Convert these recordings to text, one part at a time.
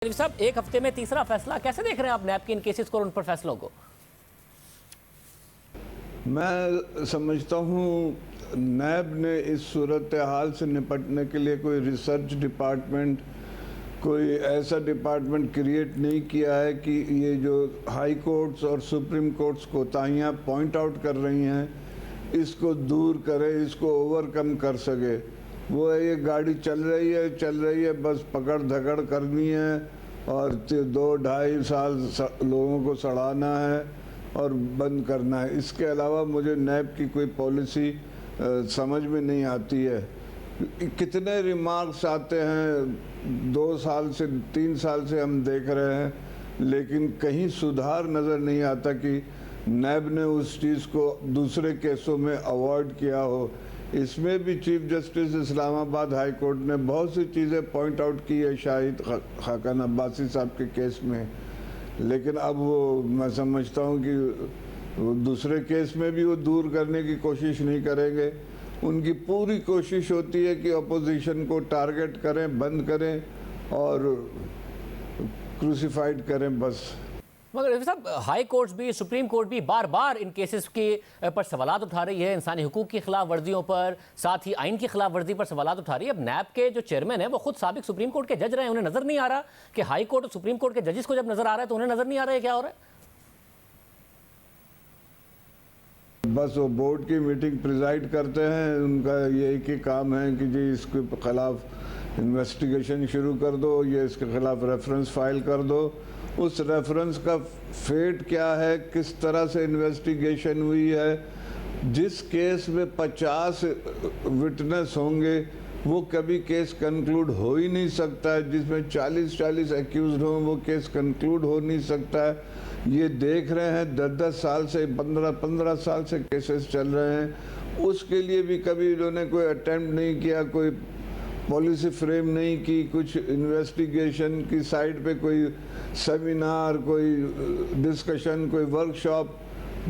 साहब, एक हफ्ते में तीसरा फैसला, कैसे देख रहे हैं आप नैब के इन केसेस को और उन पर फैसलों को? मैं समझता हूँ नैब ने इस सूरत हाल से निपटने के लिए कोई रिसर्च डिपार्टमेंट, कोई ऐसा डिपार्टमेंट क्रिएट नहीं किया है कि ये जो हाई कोर्ट्स और सुप्रीम कोर्ट्स कोताहियाँ पॉइंट आउट कर रही हैं इसको दूर करे, इसको ओवरकम कर सके। वो है ये गाड़ी चल रही है, बस पकड़ धकड़ करनी है और 2-2.5 साल लोगों को सड़ाना है और बंद करना है। इसके अलावा मुझे नैब की कोई पॉलिसी समझ में नहीं आती है। कितने रिमार्क्स आते हैं 2 साल से 3 साल से हम देख रहे हैं, लेकिन कहीं सुधार नज़र नहीं आता कि नैब ने उस चीज़ को दूसरे केसों में अवॉइड किया हो। इसमें भी chief justice Islamabad high court ने बहुत सी चीज़ें पॉइंट आउट की है शाहिद खाकान अब्बासी साहब के केस में, लेकिन अब वो मैं समझता हूँ कि वो दूसरे केस में भी वो दूर करने की कोशिश नहीं करेंगे। उनकी पूरी कोशिश होती है कि अपोजिशन को टारगेट करें, बंद करें और क्रूसिफाइड करें बस। मगर साहब, हाई कोर्ट भी, सुप्रीम कोर्ट भी बार बार इन केसेस के पर सवालात उठा रही है, इंसानी हुकूक की खिलाफ वर्जियों पर, साथ ही आइन की खिलाफ वर्जी पर सवालात उठा रही है। अब नैब के जो चेयरमैन है वो खुद साबिक सुप्रीम कोर्ट के जज रहे हैं, उन्हें नजर नहीं आ रहा कि हाई कोर्ट और सुप्रीम कोर्ट के जजेस को जब नजर आ रहा है तो उन्हें नजर नहीं आ रहा है क्या हो रहा है? बस वो बोर्ड की मीटिंग प्रिजाइड करते हैं, उनका यही कि काम है कि जी इसके खिलाफ इन्वेस्टिगेशन शुरू कर दो, ये इसके खिलाफ रेफरेंस फाइल कर दो। उस रेफरेंस का फेट क्या है, किस तरह से इन्वेस्टिगेशन हुई है। जिस केस में 50 विटनेस होंगे वो कभी केस कंक्लूड हो ही नहीं सकता है। जिसमें 40-40 एक्यूज्ड हों वो केस कंक्लूड हो नहीं सकता है। ये देख रहे हैं 10-10 साल से, 15-15 साल से केसेस चल रहे हैं। उसके लिए भी कभी इन्होंने कोई अटेम्प्ट नहीं किया, कोई पॉलिसी फ्रेम नहीं की, कुछ इन्वेस्टिगेशन की साइड पे कोई सेमिनार, कोई डिस्कशन, कोई वर्कशॉप।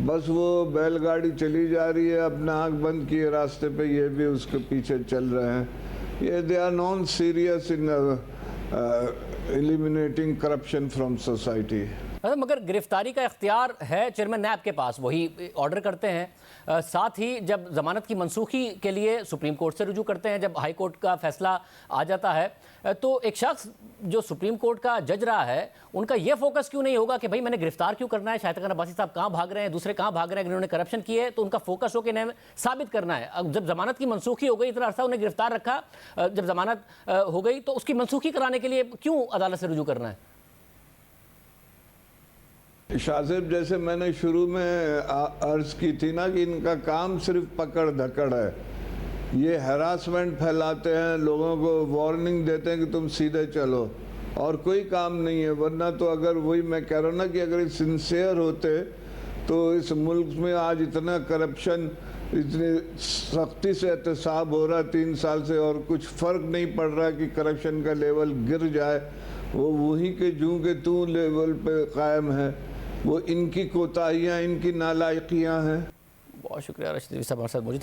बस वो बैलगाड़ी चली जा रही है, अपना आँख बंद किए रास्ते पे, ये भी उसके पीछे चल रहे हैं। ये they are non serious in eliminating corruption from society. मगर गिरफ्तारी का इख्तियार है चेयरमैन नैब के पास, वही ऑर्डर करते हैं। साथ ही जब जमानत की मनसूखी के लिए सुप्रीम कोर्ट से रुजू करते हैं, जब हाई कोर्ट का फैसला आ जाता है, तो एक शख्स जो सुप्रीम कोर्ट का जज रहा है उनका यह फोकस क्यों नहीं होगा कि भाई मैंने गिरफ्तार क्यों करना है, शाहिद खाकान अब्बासी साहब कहाँ भाग रहे हैं, दूसरे कहाँ भाग रहे हैं, जिन्होंने करप्शन की है, तो उनका फोकस हो कि इन्हें साबित करना है। अब जब जमानत की मनसूखी हो गई, इतना अर्सा उन्हें गिरफ्तार रखा, जब जमानत हो गई तो उसकी मनसूखी कराने के लिए क्यों अदालत से रुजू करना है? शासिब, जैसे मैंने शुरू में अर्ज की थी ना कि इनका काम सिर्फ पकड़ धकड़ है। ये हैरासमेंट फैलाते हैं, लोगों को वार्निंग देते हैं कि तुम सीधे चलो, और कोई काम नहीं है। वरना तो अगर वही मैं कह रहा हूँ ना कि अगर सिंसियर होते तो इस मुल्क में आज इतना करप्शन, इतनी सख्ती से एहतसाब हो रहा 3 साल से और कुछ फ़र्क नहीं पड़ रहा कि करप्शन का लेवल गिर जाए। वो वहीं के जूं के तू लेवल पे कायम है। वो इनकी कोताहियाँ, इनकी नालायकियाँ हैं। बहुत शुक्रिया रशीद साहब हमारे साथ मौजूद।